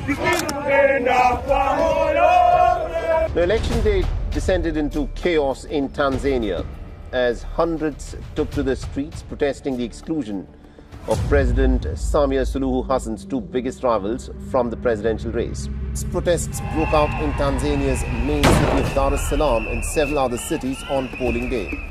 The election day descended into chaos in Tanzania as hundreds took to the streets protesting the exclusion of President Samia Suluhu Hassan's two biggest rivals from the presidential race. Protests broke out in Tanzania's main city of Dar es Salaam and several other cities on polling day.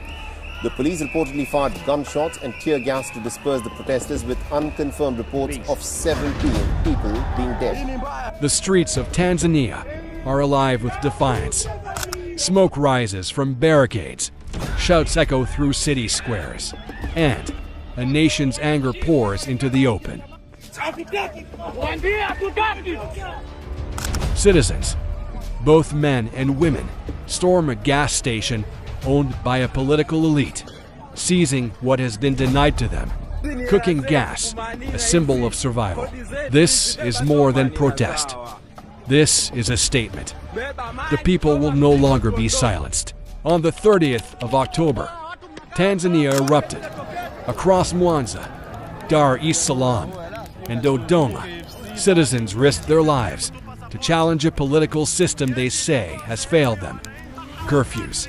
The police reportedly fired gunshots and tear gas to disperse the protesters, with unconfirmed reports of 70 people being dead. The streets of Tanzania are alive with defiance. Smoke rises from barricades, shouts echo through city squares, and a nation's anger pours into the open. Citizens, both men and women, storm a gas station owned by a political elite, seizing what has been denied to them, cooking gas, a symbol of survival. This is more than protest. This is a statement. The people will no longer be silenced. On the 30th of October, Tanzania erupted. Across Mwanza, Dar es Salaam, and Dodoma, citizens risked their lives to challenge a political system they say has failed them. Curfews,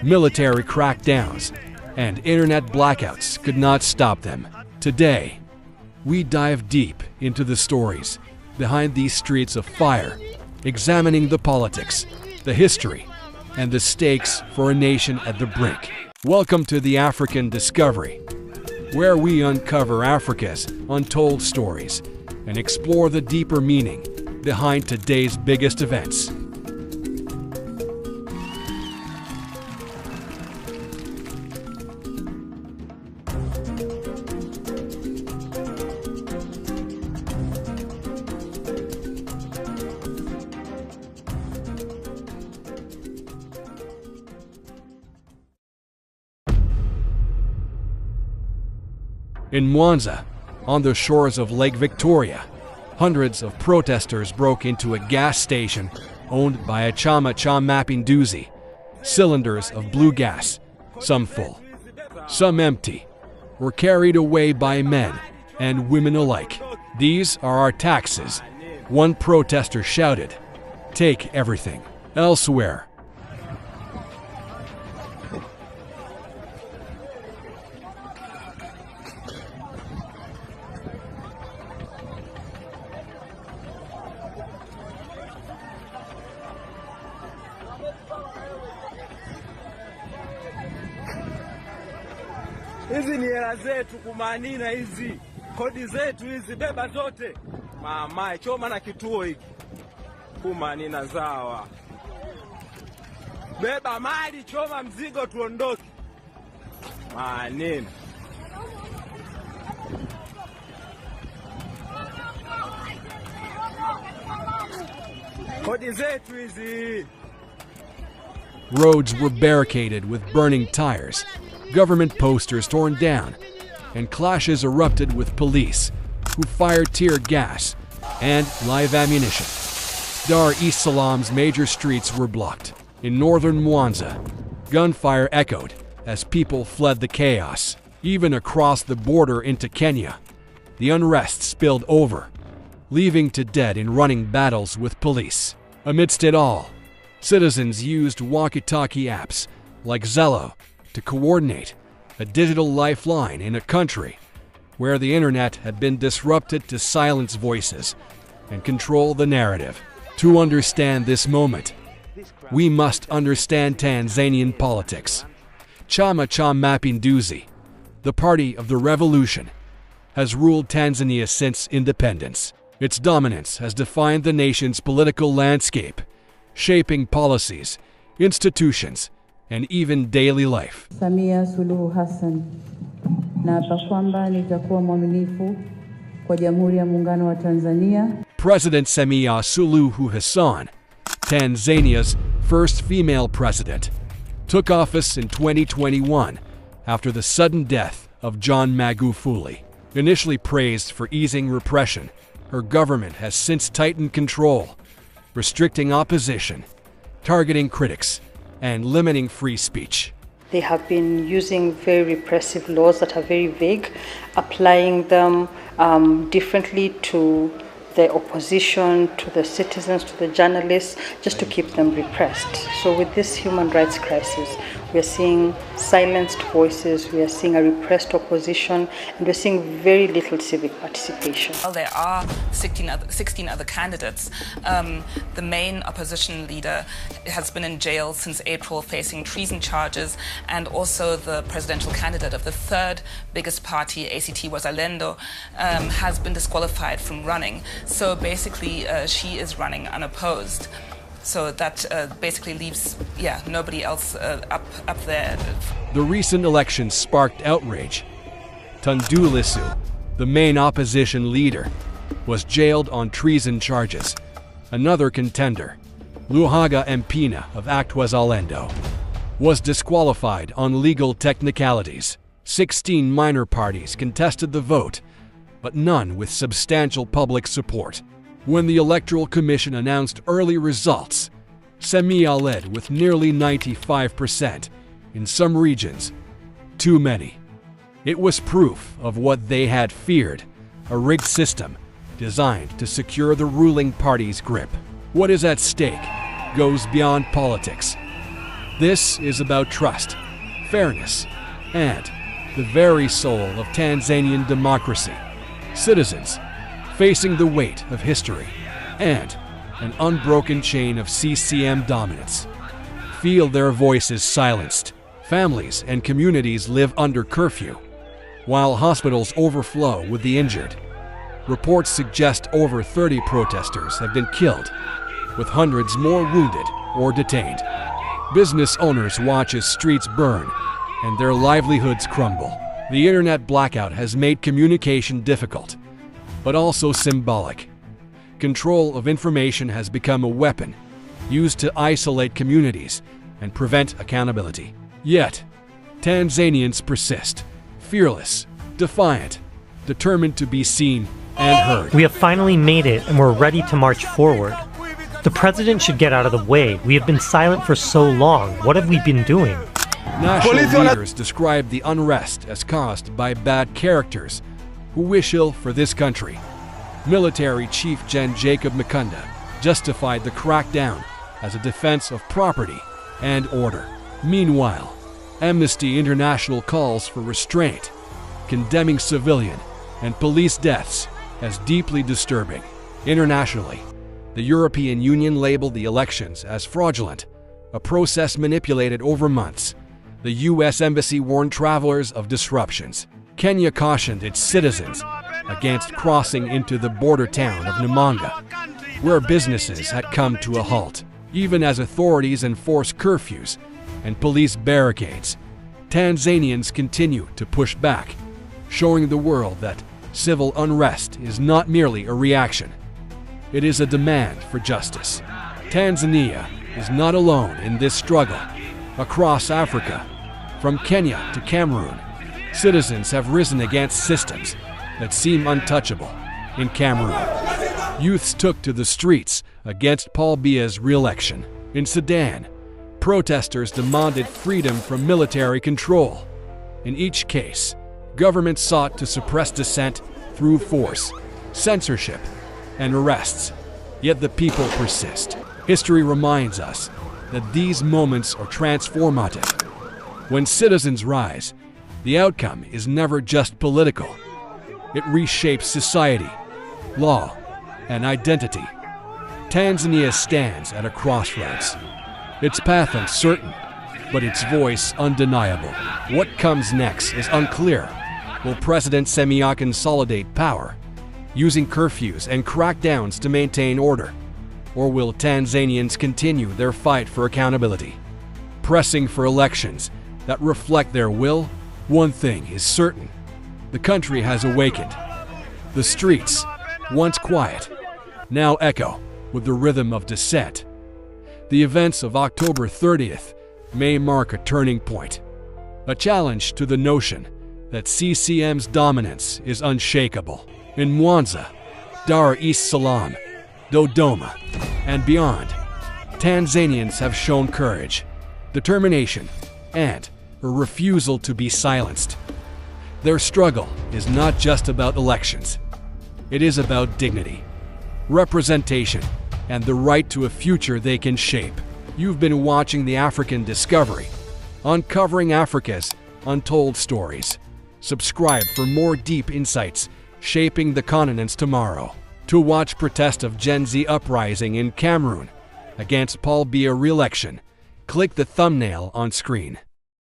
military crackdowns, and internet blackouts could not stop them. Today, we dive deep into the stories behind these streets of fire, examining the politics, the history, and the stakes for a nation at the brink. Welcome to the African Discovery, where we uncover Africa's untold stories and explore the deeper meaning behind today's biggest events. In Mwanza, on the shores of Lake Victoria, hundreds of protesters broke into a gas station owned by a Chama Cha Mapinduzi. Cylinders of blue gas, some full, some empty, were carried away by men and women alike. "These are our taxes," one protester shouted. "Take everything." Elsewhere, hizi ni hela zetu kumanina, hizi kodi zetu hizi, beba zote mama, choma na kituo hiki kumanina zawa, beba mali, choma mzigo, tuondoke manina. Kodi zetu hizi. roads were barricaded with burning tires, government posters torn down, and clashes erupted with police, who fired tear gas and live ammunition. Dar es Salaam's major streets were blocked. In northern Mwanza, gunfire echoed as people fled the chaos. Even across the border into Kenya, the unrest spilled over, leaving to dead in running battles with police. Amidst it all, citizens used walkie-talkie apps like Zello to coordinate a digital lifeline in a country where the internet had been disrupted to silence voices and control the narrative. To understand this moment, we must understand Tanzanian politics. Chama Cha Mapinduzi, the party of the revolution, has ruled Tanzania since independence. Its dominance has defined the nation's political landscape, shaping policies, institutions, and even daily life. Samia Suluhu Hassan, naapa kwamba nitakuwa mwaminifu kwa Jamhuri ya Muungano wa Tanzania. President Samia Suluhu Hassan, Tanzania's first female president, took office in 2021 after the sudden death of John Magufuli. Initially praised for easing repression, her government has since tightened control, restricting opposition, targeting critics, and limiting free speech. They have been using very repressive laws that are very vague, applying them differently to the opposition, to the citizens, to the journalists, just to keep them repressed. So with this human rights crisis, we are seeing silenced voices, we are seeing a repressed opposition, and we're seeing very little civic participation. Well, there are 16 other candidates. The main opposition leader has been in jail since April, facing treason charges, and also the presidential candidate of the third biggest party, ACT Wazalendo, has been disqualified from running. So basically, she is running unopposed. So that basically leaves, nobody else up there. The recent election sparked outrage. Tundu Lissu, the main opposition leader, was jailed on treason charges. Another contender, Luhaga Mpina of ACT Wazalendo, was disqualified on legal technicalities. 16 minor parties contested the vote, but none with substantial public support. When the Electoral Commission announced early results, Samia led with nearly 95%. In some regions, too many. It was proof of what they had feared, a rigged system designed to secure the ruling party's grip. What is at stake goes beyond politics. This is about trust, fairness, and the very soul of Tanzanian democracy. Citizens facing the weight of history and an unbroken chain of CCM dominance feel their voices silenced. Families and communities live under curfew, while hospitals overflow with the injured. Reports suggest over 30 protesters have been killed, with hundreds more wounded or detained. Business owners watch as streets burn and their livelihoods crumble. The internet blackout has made communication difficult, but also symbolic. Control of information has become a weapon used to isolate communities and prevent accountability. Yet, Tanzanians persist, fearless, defiant, determined to be seen and heard. We have finally made it, and we're ready to march forward. The president should get out of the way. We have been silent for so long. What have we been doing? National leaders describe the unrest as caused by bad characters who wish ill for this country. Military Chief Gen Jacob Mukunda justified the crackdown as a defense of property and order. Meanwhile, Amnesty International calls for restraint, condemning civilian and police deaths as deeply disturbing. Internationally, the European Union labeled the elections as fraudulent, a process manipulated over months. The U.S. Embassy warned travelers of disruptions. Kenya cautioned its citizens against crossing into the border town of Namanga, where businesses had come to a halt. Even as authorities enforce curfews and police barricades, Tanzanians continue to push back, showing the world that civil unrest is not merely a reaction. It is a demand for justice. Tanzania is not alone in this struggle. Across Africa, from Kenya to Cameroon, citizens have risen against systems that seem untouchable. In Cameroon, youths took to the streets against Paul Biya's re-election. In Sudan, protesters demanded freedom from military control. In each case, government sought to suppress dissent through force, censorship, and arrests. Yet the people persist. History reminds us that these moments are transformative. When citizens rise, the outcome is never just political. It reshapes society, law, and identity. Tanzania stands at a crossroads. Its path uncertain, but its voice undeniable. What comes next is unclear. Will President Samia consolidate power, using curfews and crackdowns to maintain order? Or will Tanzanians continue their fight for accountability, pressing for elections that reflect their will? One thing is certain: the country has awakened. The streets, once quiet, now echo with the rhythm of dissent. The events of October 30th may mark a turning point, a challenge to the notion that CCM's dominance is unshakable. In Mwanza, Dar es Salaam, Dodoma, and beyond, Tanzanians have shown courage, determination, and a refusal to be silenced. Their struggle is not just about elections. It is about dignity, representation, and the right to a future they can shape. You've been watching The African Discovery, uncovering Africa's untold stories. Subscribe for more deep insights shaping the continent's tomorrow. To watch protest of Gen Z uprising in Cameroon against Paul Biya re-election, click the thumbnail on screen.